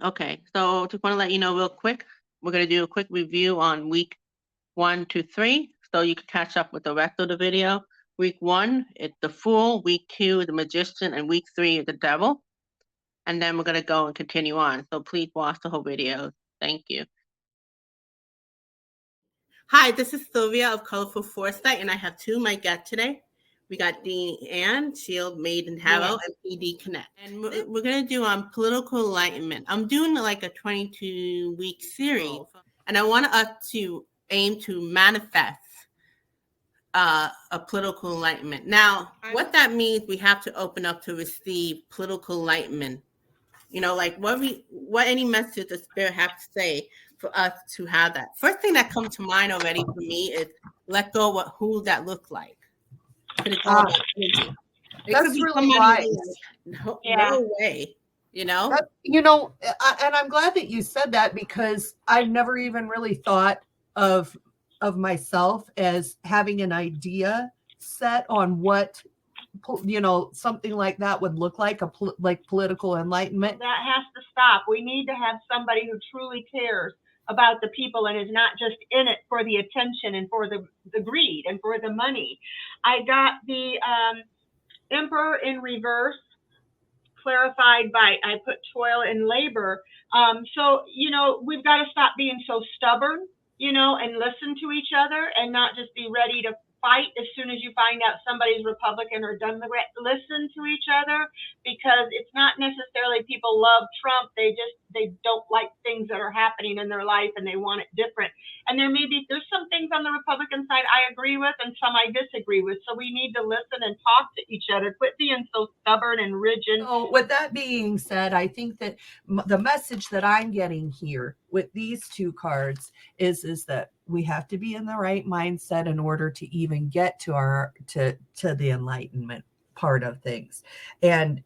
Okay, so just want to let you know real quick, we're going to do a quick review on week 1 to 3, so you can catch up with the rest of the video. Week 1, it's the Fool. Week 2, the Magician. And week 3 is the Devil. And then we're going to go and continue on. So please watch the whole video. Thank you. Hi, this is Sylvia of Colorful Foresight, and I have two my guests today. We got Deanne Shield, Made in Tarot, and PD Connect. And we're going to do Political Enlightenment. I'm doing like a 22-week series, and I want us to aim to manifest a political enlightenment. Now, what that means, we have to open up to receive political enlightenment. You know, like what any message the Spirit has to say for us to have that. First thing that comes to mind already for me is let go of who that looks like. It's all about energy. That's really wise. No way, you know? And I'm glad that you said that, because I've never even really thought of myself as having an idea set on what, something like that would look like, like political enlightenment. That has to stop. We need to have somebody who truly cares about the people and is not just in it for the attention and for the greed and for the money. I got the Emperor in reverse, clarified by, I put toil and labor. So, we've got to stop being so stubborn, and listen to each other and not just be ready to fight as soon as you find out somebody's Republican or Democrat. Listen to each other, because it's not necessarily people love Trump. They don't like things that are happening in their life and they want it different. And there's some things on the Republican side I agree with and some I disagree with. So we need to listen and talk to each other. Quit being so stubborn and rigid. So with that being said, I think that the message that I'm getting here with these two cards is that we have to be in the right mindset in order to even get to the enlightenment part of things. And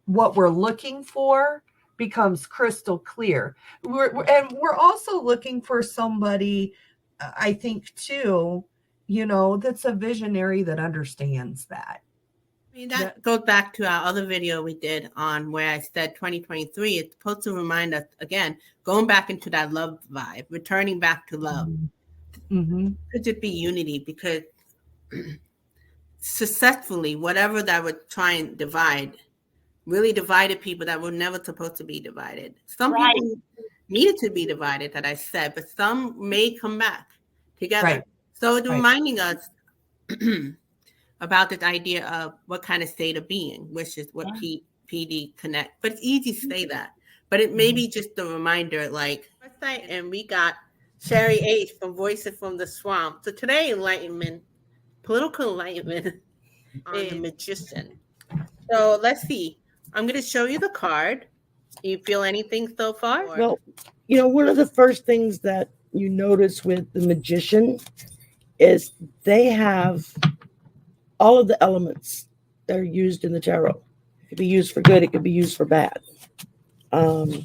what we're looking for becomes crystal clear. We're also looking for somebody, I think, too, that's a visionary that understands that. I mean, that goes back to our other video we did on where I said 2023, it's supposed to remind us, again, going back into that love vibe, returning back to love. Mm-hmm. Could it be unity? Because successfully, whatever that would try and divide, really divided people that were never supposed to be divided. Some people needed to be divided, that I said, but some may come back together. Right. So it's reminding us about this idea of what kind of state of being, which is what PD Connect. But it's easy to say that. But it may be just a reminder, like, and we got Sherry H. from Voices from the Swamp. So today, political enlightenment on the Magician. So let's see. I'm going to show you the card. Do you feel anything so far? Well, one of the first things that you notice with the Magician is they have all of the elements that are used in the tarot. It could be used for good. It could be used for bad. I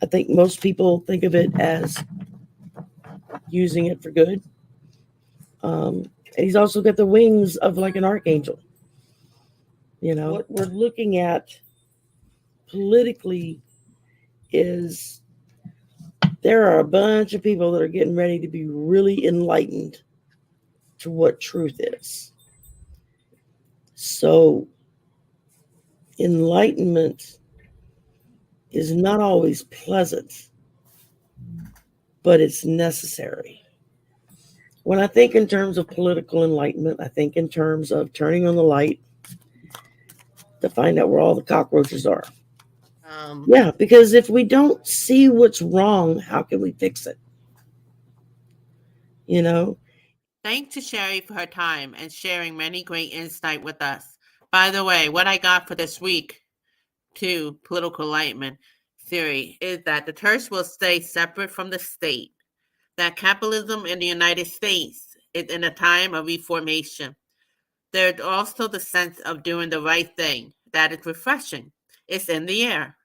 think most people think of it as using it for good. And he's also got the wings of like an archangel. What we're looking at politically is there are a bunch of people that are getting ready to be really enlightened to what truth is. So enlightenment is not always pleasant, but it's necessary. When I think in terms of political enlightenment, I think in terms of turning on the light to find out where all the cockroaches are. Because if we don't see what's wrong, how can we fix it? Thanks to Sherry for her time and sharing many great insight with us. By the way, what I got for this week to Political Enlightenment theory is that the church will stay separate from the state, that capitalism in the United States is in a time of reformation. There's also the sense of doing the right thing. That is refreshing. It's in the air.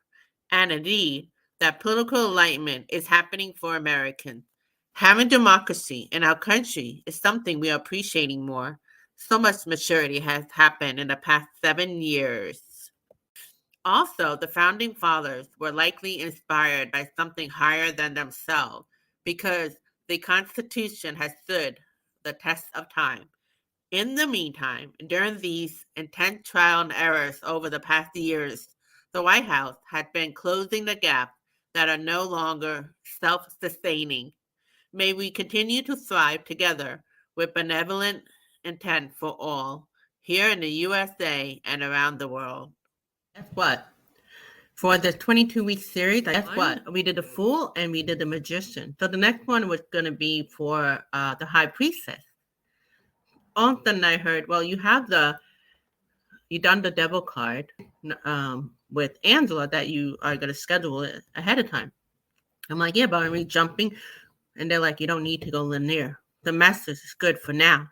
And indeed, that political enlightenment is happening for Americans. Having democracy in our country is something we are appreciating more. So much maturity has happened in the past 7 years. Also, the founding fathers were likely inspired by something higher than themselves because the Constitution has stood the test of time. In the meantime, during these intense trial and errors over the past years, the White House had been closing the gaps that are no longer self-sustaining. May we continue to thrive together with benevolent intent for all, here in the USA and around the world. Guess what? For the 22-week series, guess what? We did the Fool and we did the Magician. So the next one was going to be for the High Priestess. All of a sudden I heard, well, you done the Devil card with Angela that you are going to schedule it ahead of time. I'm like, yeah, but I'm jumping. And they're like, you don't need to go linear. The message is good for now.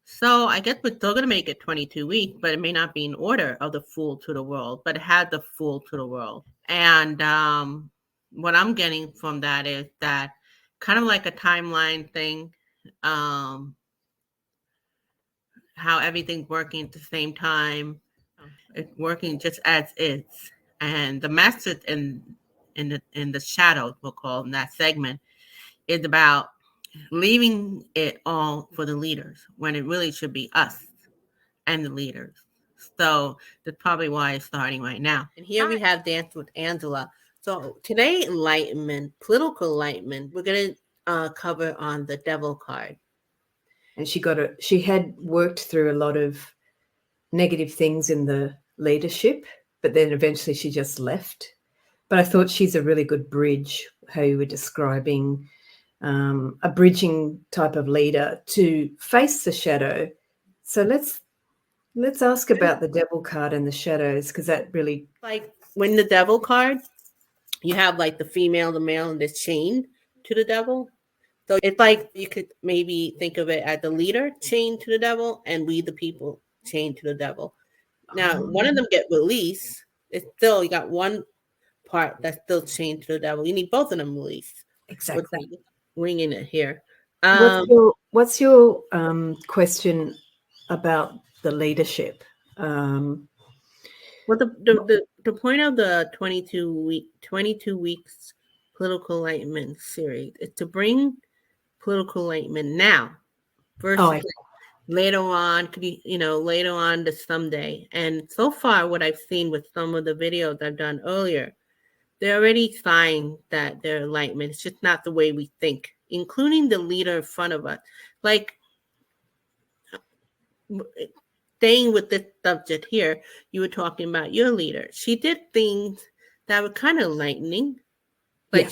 So I guess we're still going to make it 22 weeks, but it may not be in order of the Fool to the World, but it had the Fool to the World. And what I'm getting from that is that kind of like a timeline thing, how everything's working at the same time. It's working just as is. And the message in the shadows, we'll call in that segment, is about leaving it all for the leaders when it really should be us and the leaders. So that's probably why it's starting right now. And here we have Dance with Angela. So today, enlightenment, political enlightenment, we're going to cover on the Devil card. And she had worked through a lot of negative things in the leadership, but then eventually she just left. But I thought she's a really good bridge, how you were describing a bridging type of leader to face the shadow. So let's ask about the Devil card and the shadows, because that really, like when the Devil card, you have like the female, the male, and this chained to the Devil. So it's like you could maybe think of it as the leader chained to the Devil and we the people chained to the Devil. Now, one of them get released. It's still, you got one part that's still chained to the Devil. You need both of them released. exactly. Winging it here. What's your question about the leadership? Well, the point of the 22 weeks political enlightenment series is to bring political enlightenment now versus later on, later on to someday. And so far, what I've seen with some of the videos I've done earlier, they're already signs that they're enlightenment. It's just not the way we think, including the leader in front of us. Like, staying with this subject here, you were talking about your leader. She did things that were kind of enlightening. Like,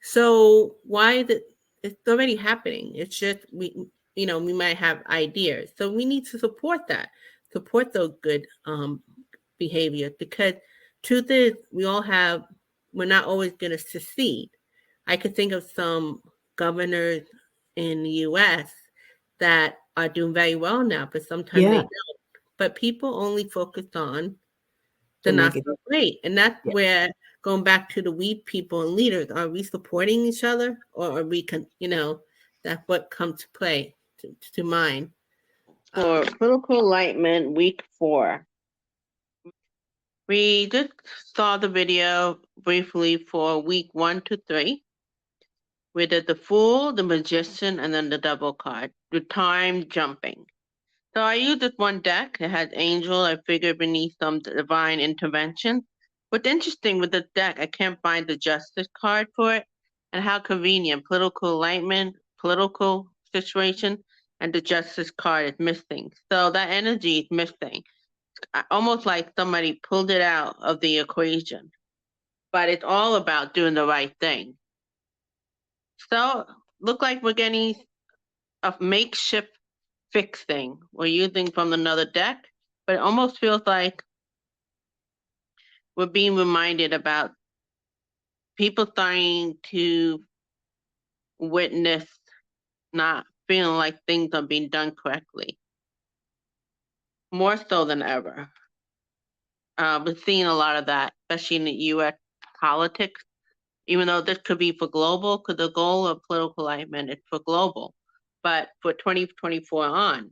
so why is it? It's already happening. It's just we might have ideas, so we need to support those good behaviors, because truth is we're not always going to succeed. I could think of some governors in the U.S. that are doing very well now, but sometimes they don't. But people only focus on the not so great, and that's where, going back to the we people and leaders, are we supporting each other, or are we that's what comes to play to mind. For political enlightenment week 4, we just saw the video briefly for week 1 to 3. We did the Fool, the Magician, and then the Devil card with time jumping. So I used this one deck. It has Angel. I figured beneath some divine intervention. What's interesting with the deck, I can't find the Justice card for it, and how convenient. Political enlightenment, political situation, and the Justice card is missing. So that energy is missing. Almost like somebody pulled it out of the equation. But it's all about doing the right thing. So look like we're getting a makeshift fixing we're using from another deck, but it almost feels like we're being reminded about people starting to witness not feeling like things are being done correctly, more so than ever. We're seeing a lot of that, especially in the U.S. politics, even though this could be for global, because the goal of political enlightenment is for global. But for 2024 on,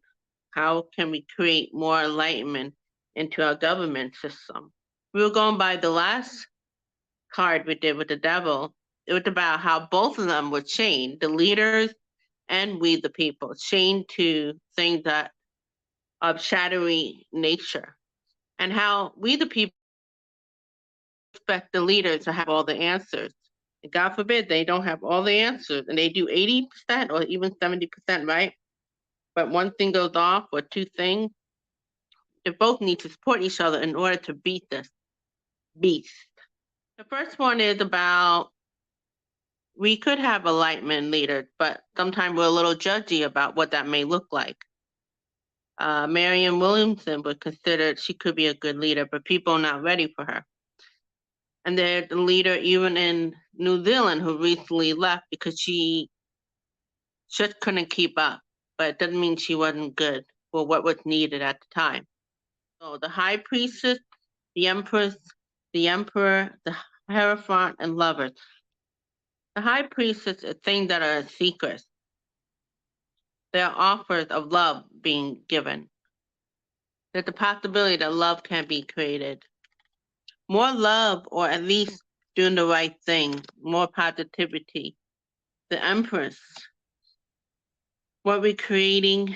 how can we create more enlightenment into our government system? we were going by the last card we did with the devil. It was about how both of them were chained, the leaders and we the people, chained to things that of shadowy nature, and how we the people expect the leaders to have all the answers. And God forbid they don't have all the answers, and they do 80% or even 70%, right? But one thing goes off or two things, they both need to support each other in order to beat this beast. The first one is about we could have enlightenment leaders, but sometimes we're a little judgy about what that may look like. Marianne Williamson was considered, she could be a good leader, but people are not ready for her. And there's a leader even in New Zealand who recently left because she just couldn't keep up, but it doesn't mean she wasn't good for what was needed at the time. So the high priestess, the empress, the emperor, the hierophant, and lovers. The high priestess are things that are secrets. There are offers of love being given. There's the possibility that love can be created. More love, or at least doing the right thing, more positivity. The empress. What we're creating,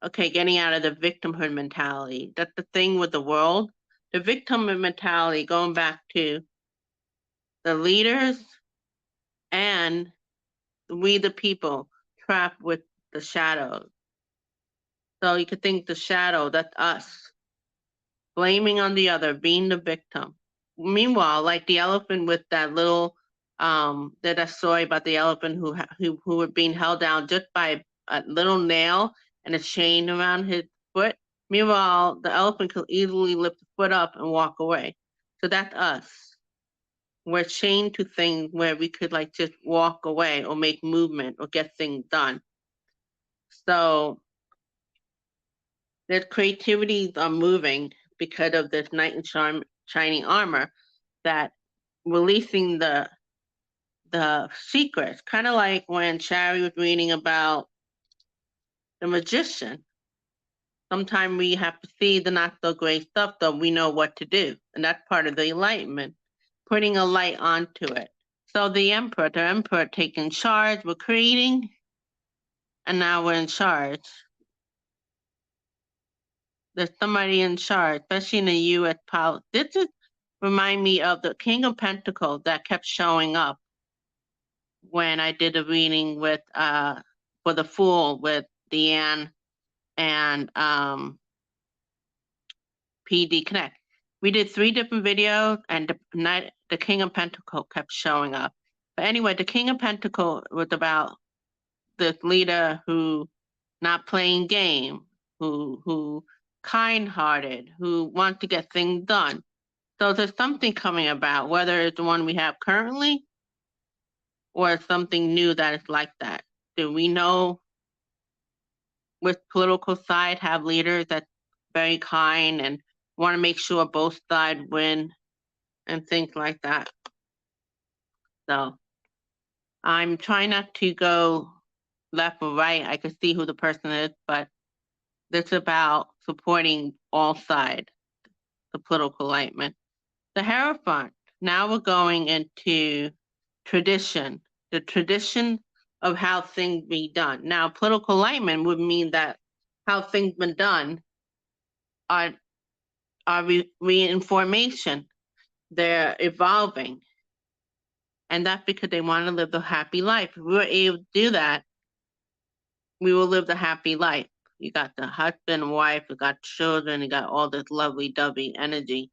okay, getting out of the victimhood mentality. That's the thing with the world. The victimhood mentality, going back to the leaders and we the people trapped with the shadows. So you could think the shadow, that's us, blaming on the other, being the victim. Meanwhile, like the elephant with that little, there's a story about the elephant who were being held down just by a little nail and a chain around his foot. Meanwhile, the elephant could easily lift the foot up and walk away. So that's us. We're chained to things where we could like just walk away or make movement or get things done. So their creativities are moving because of this knight in shining armor, that releasing the secrets, kind of like when Shari was reading about the magician. Sometimes we have to see the not so great stuff so we know what to do. And that's part of the enlightenment, putting a light onto it. So the emperor taking charge, we're creating, and now we're in charge. There's somebody in charge, especially in the U.S. politics. This is remind me of the King of Pentacles that kept showing up when I did a reading with for the Fool with Deanne and PD Connect. We did 3 different videos, and the King of Pentacles kept showing up. But anyway, the King of Pentacles was about this leader who not playing game, who kind-hearted, who wants to get things done. So there's something coming about, whether it's the one we have currently or something new that is like that. Do we know with political side have leaders that's very kind and want to make sure both sides win and things like that? So I'm trying not to go left or right. I can see who the person is, but it's about supporting all sides, the political enlightenment. The Hierophant, now we're going into tradition, the tradition of how things be done. Now, political enlightenment would mean that how things been done are reinformation. They're evolving. And that's because they want to live a happy life. If we were able to do that, we will live the happy life. You got the husband and wife, you got children, you got all this lovely dovey energy.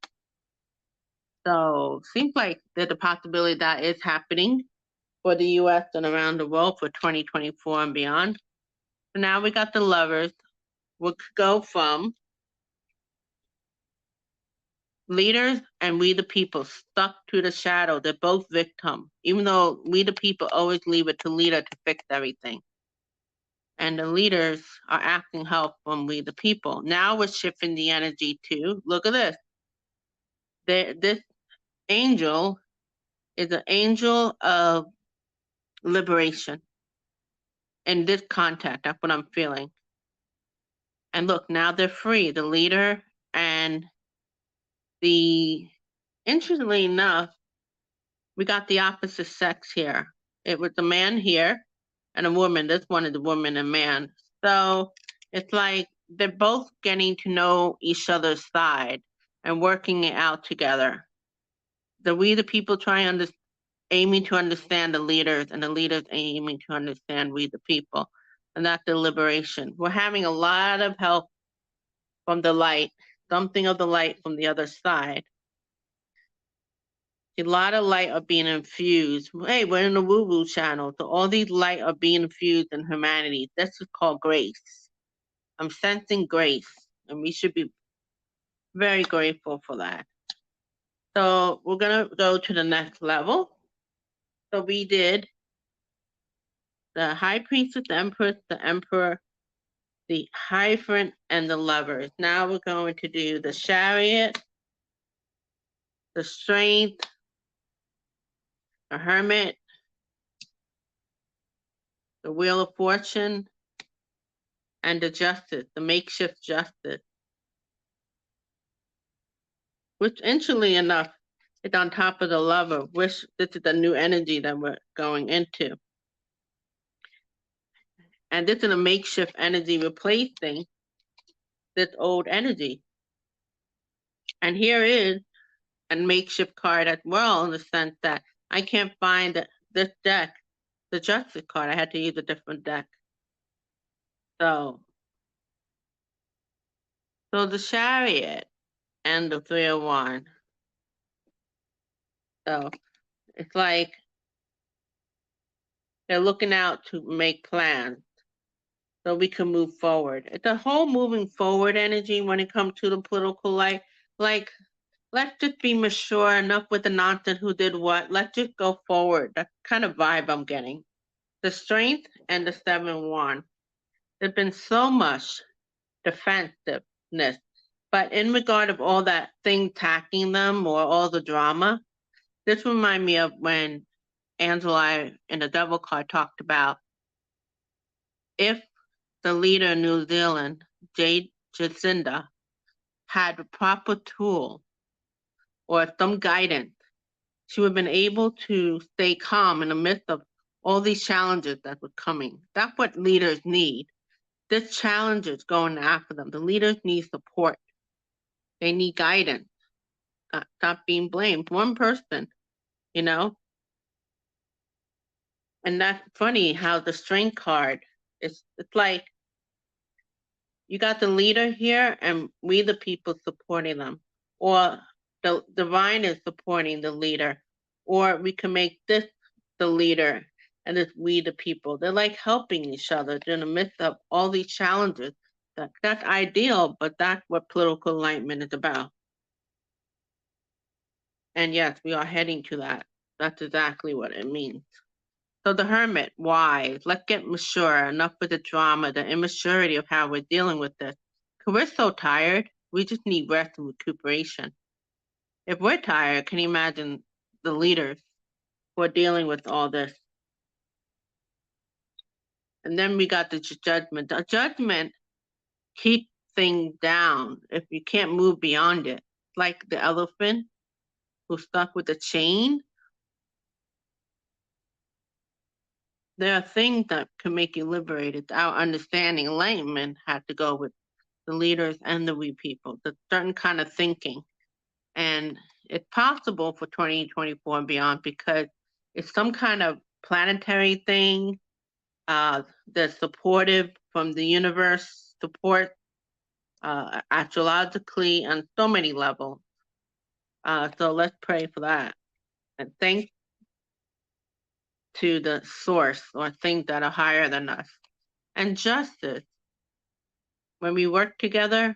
So seems like there's a possibility that is happening for the US and around the world for 2024 and beyond. So now we got the Lovers. We'll go from leaders and we the people stuck to the shadow. They're both victims, even though we the people always leave it to leader to fix everything. And the leaders are asking help from we the people. Now we're shifting the energy to, look at this. This angel is an angel of liberation. In this contact, that's what I'm feeling. And look, now they're free, the leader and Interestingly enough, we got the opposite sex here. It was a man here and a woman. This one is a woman and man. So it's like they're both getting to know each other's side and working it out together. We the people aiming to understand the leaders, and the leaders aiming to understand we the people. And that's the liberation. We're having a lot of help from the light, something of the light from the other side. A lot of light are being infused. Hey, we're in the woo-woo channel. So all these light are being infused in humanity. This is called grace. I'm sensing grace, and we should be very grateful for that. So we're going to go to the next level. So we did the high priestess, the emperor, the Hierophant, and the lovers. Now we're going to do the chariot, the strength, the hermit, the wheel of fortune, and the justice, the makeshift justice. Which, interestingly enough, is on top of the lover, which this is the new energy that we're going into. And this is a makeshift energy replacing this old energy. And here is a makeshift card as well, in the sense that I can't find this deck, the justice card. I had to use a different deck. So the chariot and the 3 of Wands. So it's like they're looking out to make plans so we can move forward. It's a whole moving forward energy when it comes to the political life. Like, let's just be mature enough with the nonsense who did what. Let's just go forward. That's kind of vibe I'm getting. The strength and the 7 of Wands. There's been so much defensiveness. But in regard of all that thing attacking them or all the drama, this reminds me of when Angela in the Devil card talked about if the leader of New Zealand, Jacinda, had a proper tool or some guidance, she would have been able to stay calm in the midst of all these challenges that were coming. That's what leaders need. This challenge is going after them. The leaders need support. They need guidance. Stop being blamed. One person, you know? And that's funny how the strength card, it's like you got the leader here and we the people supporting them. Or the divine is supporting the leader. Or we can make this the leader and it's we the people. They're like helping each other in the midst of all these challenges. That's ideal, but that's what political enlightenment is about. And yes, we are heading to that. That's exactly what it means. So the hermit, wise. Let's get mature. Enough with the drama, the immaturity of how we're dealing with this. Because we're so tired. We just need rest and recuperation. If we're tired, can you imagine the leaders who are dealing with all this? And then we got the judgment. The judgment keeps things down if you can't move beyond it. Like the elephant who's stuck with the chain. There are things that can make you liberated. Our understanding, enlightenment, had to go with the leaders and the we people, the certain kind of thinking. And it's possible for 2024 and beyond because it's some kind of planetary thing. That's supportive from the universe, support astrologically on so many levels. So let's pray for that. And thank to the source or things that are higher than us. And justice. When we work together,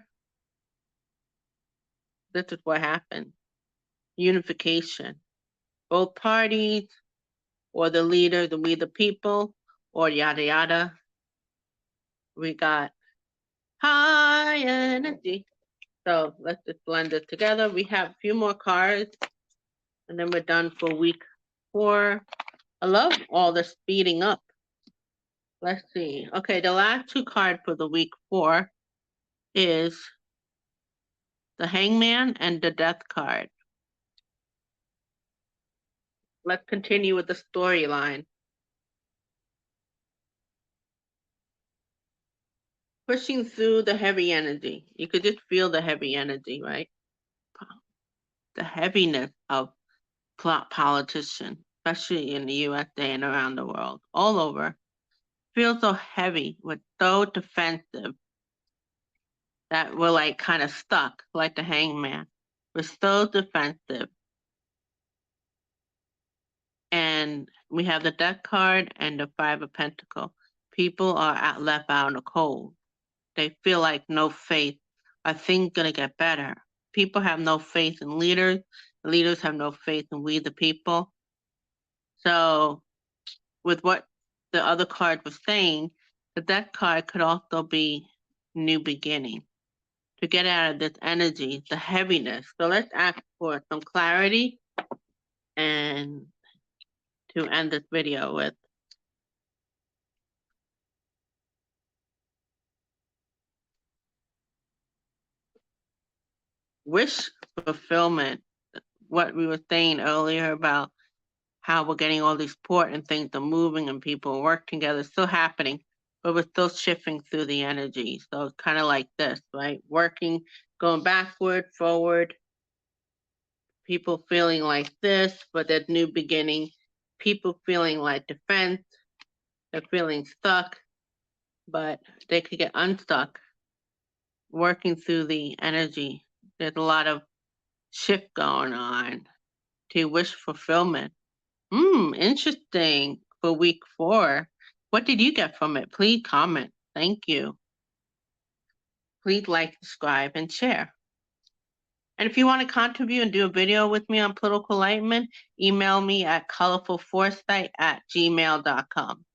this is what happens. Unification. Both parties, or the leader, we the people, or yada yada. We got high energy. So let's just blend it together. We have a few more cards, and then we're done for week 4. I love all the speeding up. Let's see. Okay, the last 2 cards for the week 4 is the Hangman, and the Death card. Let's continue with the storyline. Pushing through the heavy energy. You could just feel the heavy energy, right? The heaviness of politicians, especially in the USA and around the world, all over, feel so heavy, we're so defensive that we're like kind of stuck, like the Hangman. We're so defensive. And we have the Death card and the Five of Pentacles. People are left out in the cold. They feel like no faith. Are things going to get better? People have no faith in leaders. Leaders have no faith in we the people. So with what the other card was saying, the Death card could also be new beginning. To get out of this energy, the heaviness. So let's ask for some clarity and to end this video with. Wish fulfillment, what we were saying earlier about how we're getting all these support and things are moving and people work together, it's still happening, but we're still shifting through the energy. So it's kind of like this, right? Working, going backward, forward, people feeling like this, but there's new beginning, people feeling like defense, they're feeling stuck, but they could get unstuck, working through the energy. There's a lot of shift going on to wish fulfillment. Interesting for week 4. What did you get from it? Please comment. Thank you. Please like, subscribe, and share. And if you want to contribute and do a video with me on political enlightenment, email me at colorfulforesight@gmail.com.